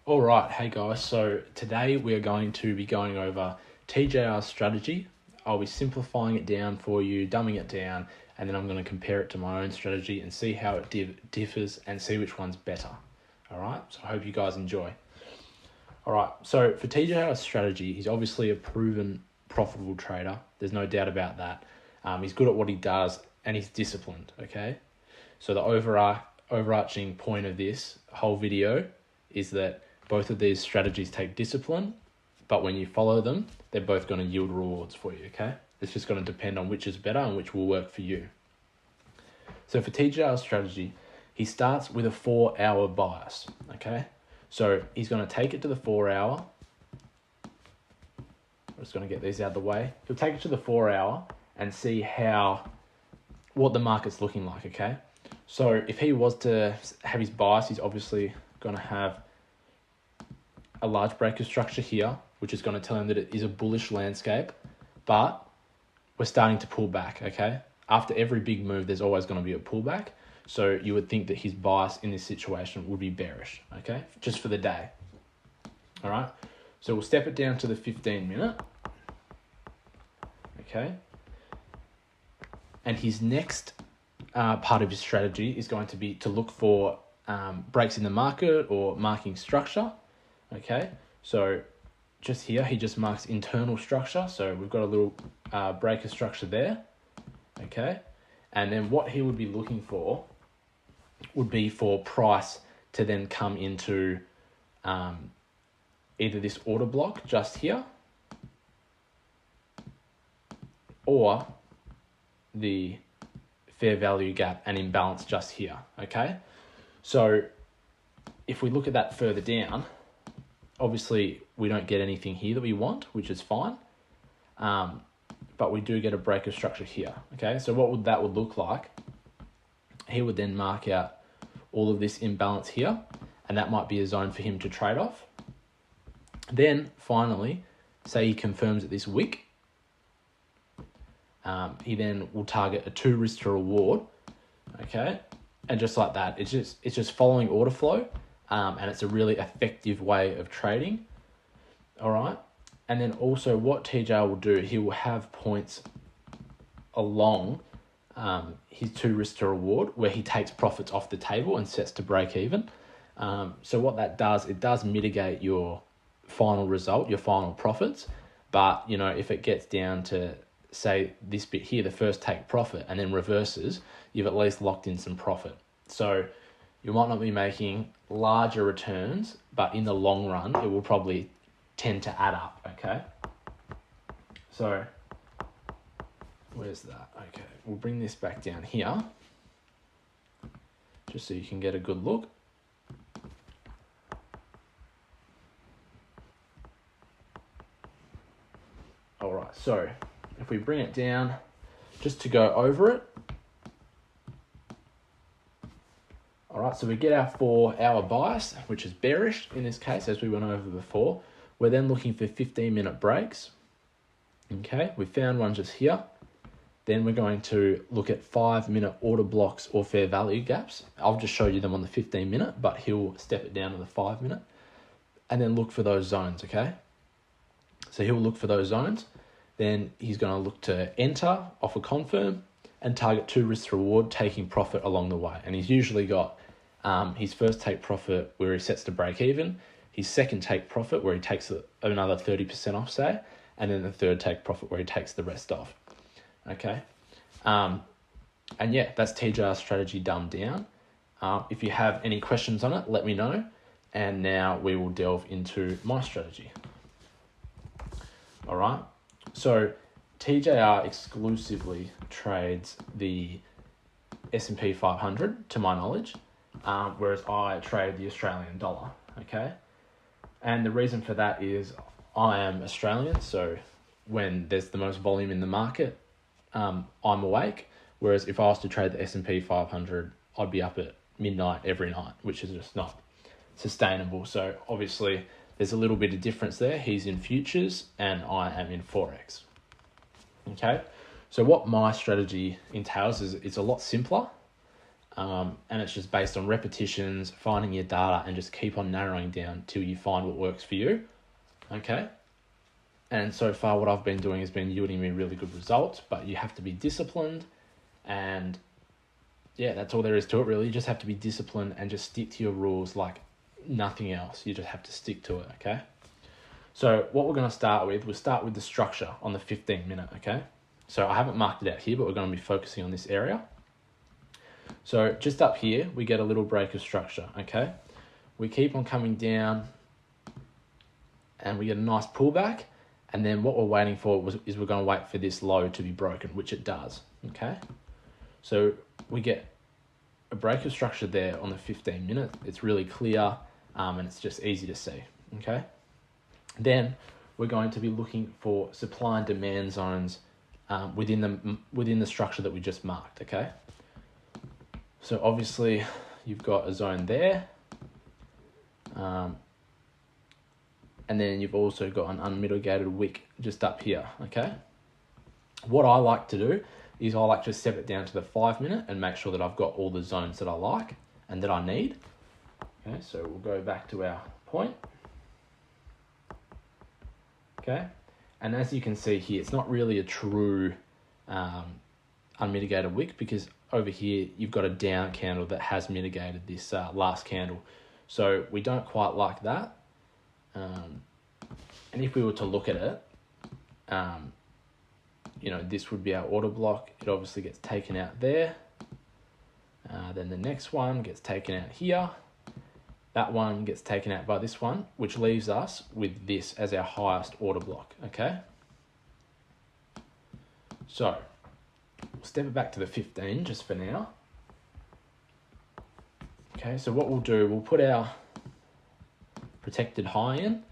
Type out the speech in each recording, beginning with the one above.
All right, hey guys, so today we are going to be going over TJR strategy. I'll be simplifying it down for you, dumbing it down, and then I'm going to compare it to my own strategy and see how it differs and see which one's better. All right, so I hope you guys enjoy. All right, so for TJR's strategy, he's obviously a proven profitable trader. There's no doubt about that. He's good at what he does and he's disciplined, okay? So the overarching point of this whole video is that both of these strategies take discipline, but when you follow them, they're both going to yield rewards for you, okay? It's just going to depend on which is better and which will work for you. So for TJR's strategy, he starts with a 4-hour bias, okay? So he's going to take it to the 4-hour. I'm just going to get these out of the way. He'll take it to the 4-hour and see what the market's looking like, okay? So if he was to have his bias, he's obviously going to have a large breaker structure here, which is going to tell him that it is a bullish landscape, but we're starting to pull back, okay? After every big move, there's always going to be a pullback. So you would think that his bias in this situation would be bearish, okay? Just for the day, all right? So we'll step it down to the 15-minute, okay? And his next part of his strategy is going to be to look for breaks in the market or marking structure, okay? So just here, he just marks internal structure. So we've got a little breaker structure there, okay? And then what he would be looking for would be for price to then come into either this order block just here or the fair value gap and imbalance just here, okay? So if we look at that further down, obviously we don't get anything here that we want, which is fine, but we do get a breaker structure here, okay? So what that would look like, he would then mark out all of this imbalance here, and that might be a zone for him to trade off. Then finally, say he confirms at this wick, he then will target a 2 risk to reward, okay? And just like that, it's just following order flow, and it's a really effective way of trading, all right? And then also what TJR will do, he will have points along his 2 risk to reward where he takes profits off the table and sets to break even. So what that does, it does mitigate your final result, your final profits. But, you know, if it gets down to, say, this bit here, the first take profit and then reverses, you've at least locked in some profit. So you might not be making larger returns, but in the long run, it will probably tend to add up, okay? So where's that? Okay, we'll bring this back down here just so you can get a good look. All right, so if we bring it down just to go over it. All right, so we get our 4-hour bias, which is bearish in this case, as we went over before. We're then looking for 15-minute breaks. Okay, we found one just here. Then we're going to look at 5-minute order blocks or fair value gaps. I'll just show you them on the 15-minute, but he'll step it down to the 5-minute and then look for those zones, okay? So he'll look for those zones. Then he's going to look to enter, offer confirm, and target 2 risk to reward, taking profit along the way. And he's usually got his first take profit where he sets to break even, his second take profit where he takes another 30% off, say, and then the third take profit where he takes the rest off. Okay. And yeah, that's TJR's strategy dumbed down. If you have any questions on it, let me know. And now we will delve into my strategy. All right. So TJR exclusively trades the S&P 500, to my knowledge, whereas I trade the Australian dollar, okay? And the reason for that is I am Australian, so when there's the most volume in the market, I'm awake, whereas if I was to trade the S&P 500, I'd be up at midnight every night, which is just not sustainable. So obviously there's a little bit of difference there. He's in futures and I am in Forex. Okay, so what my strategy entails is it's a lot simpler. And it's just based on repetitions, finding your data, and just keep on narrowing down till you find what works for you. Okay. And so far what I've been doing has been yielding me really good results, but you have to be disciplined, and yeah, that's all there is to it really. You just have to be disciplined and just stick to your rules like nothing else. You just have to stick to it, okay? So what we're going to start with, we'll start with the structure on the 15 minute, okay? So I haven't marked it out here, but we're going to be focusing on this area. So just up here, we get a little break of structure, okay? We keep on coming down and we get a nice pullback. And then what we're waiting for is we're going to wait for this low to be broken, which it does, okay? So we get a break of structure there on the 15 minute. It's really clear and it's just easy to see, okay? Then we're going to be looking for supply and demand zones within the structure that we just marked, okay? So obviously you've got a zone there, and then you've also got an unmitigated wick just up here, okay? What I like to do is I like to step it down to the 5 minute and make sure that I've got all the zones that I like and that I need. Okay, so we'll go back to our point. Okay, and as you can see here, it's not really a true unmitigated wick, because over here you've got a down candle that has mitigated this last candle. So we don't quite like that. And if we were to look at it, you know, this would be our order block. It obviously gets taken out there. Then the next one gets taken out here. That one gets taken out by this one, which leaves us with this as our highest order block, okay? So we'll step it back to the 15 just for now. Okay, so what we'll do, we'll put our protected high in,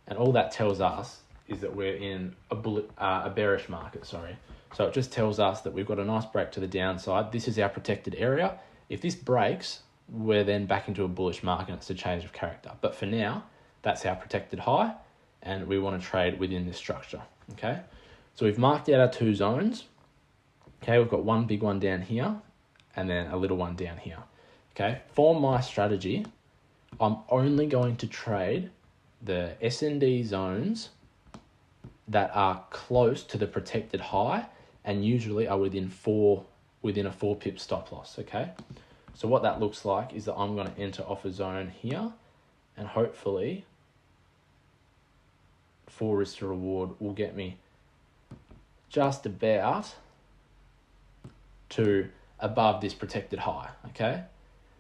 and all that tells us is that we're in a bearish market, sorry. So it just tells us that we've got a nice break to the downside. This is our protected area. If this breaks, we're then back into a bullish market. It's a change of character. But for now, that's our protected high, and we want to trade within this structure, okay? So we've marked out our two zones. Okay, we've got one big one down here, and then a little one down here, okay? For my strategy, I'm only going to trade the S&D zones that are close to the protected high, and usually are within a 4 pip stop loss, okay? So what that looks like is that I'm going to enter off a zone here, and hopefully 4 risk to reward will get me just about to above this protected high, okay?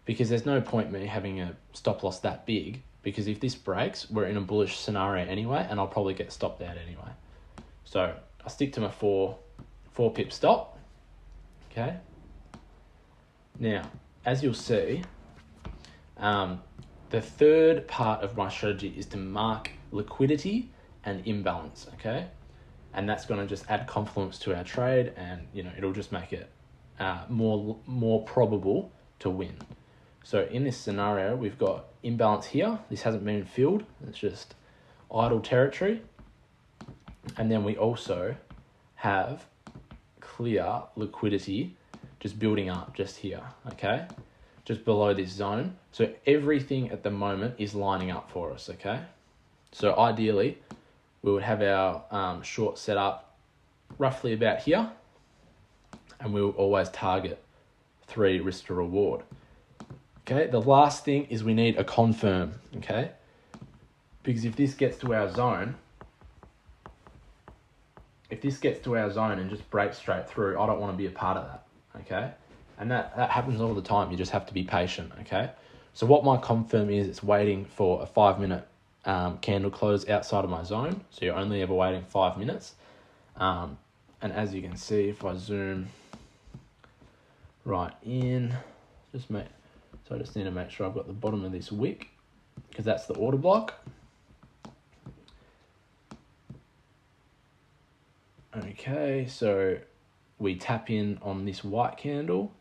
Because there's no point me having a stop loss that big, because if this breaks, we're in a bullish scenario anyway, and I'll probably get stopped out anyway. So I stick to my 4 pip stop, okay? Now, as you'll see, the third part of my strategy is to mark liquidity and imbalance, okay? And that's going to just add confidence to our trade, and you know, it'll just make it more probable to win. So in this scenario, we've got imbalance here. This hasn't been filled. It's just idle territory. And then we also have clear liquidity just building up just here, okay? Just below this zone. So everything at the moment is lining up for us, okay? So ideally, we would have our short set up roughly about here, and we'll always target 3 risk to reward. Okay, the last thing is we need a confirm, okay? Because if this gets to our zone, and just breaks straight through, I don't want to be a part of that, okay? And that happens all the time. You just have to be patient, okay? So what my confirm is, it's waiting for a 5 minute candle close outside of my zone. So you're only ever waiting 5 minutes. And as you can see, if I zoom right in, I just need to make sure I've got the bottom of this wick, because that's the order block. Okay, so we tap in on this white candle,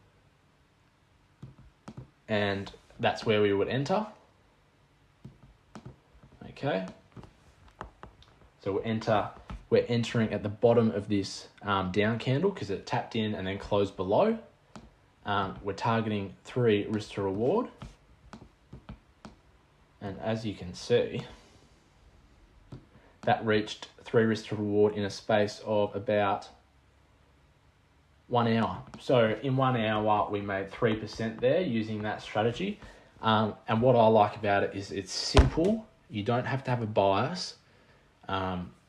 and that's where we would enter. Okay, so we're entering at the bottom of this down candle, because it tapped in and then closed below. we're targeting 3 risk to reward. And as you can see, that reached 3 risk to reward in a space of about 1 hour. So in 1 hour, we made 3% there using that strategy. And what I like about it is it's simple. You don't have to have a bias.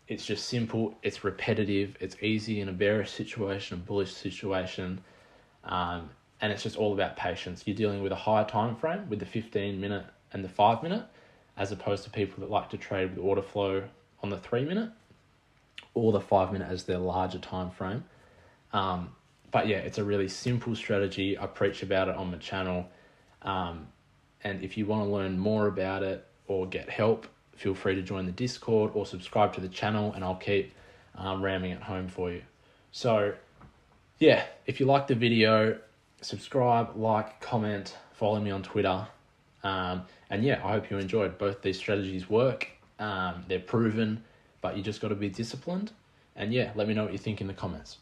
It's just simple. It's repetitive. It's easy in a bearish situation, a bullish situation. And it's just all about patience. You're dealing with a higher time frame with the 15-minute and the 5-minute, as opposed to people that like to trade with order flow on the 3-minute or the 5-minute as their larger time frame. But yeah, it's a really simple strategy. I preach about it on my channel. And if you want to learn more about it or get help, feel free to join the Discord or subscribe to the channel, and I'll keep ramming it home for you. So yeah, if you like the video, subscribe, like, comment, follow me on Twitter. And yeah, I hope you enjoyed. Both these strategies work. They're proven, but you just got to be disciplined. And yeah, let me know what you think in the comments.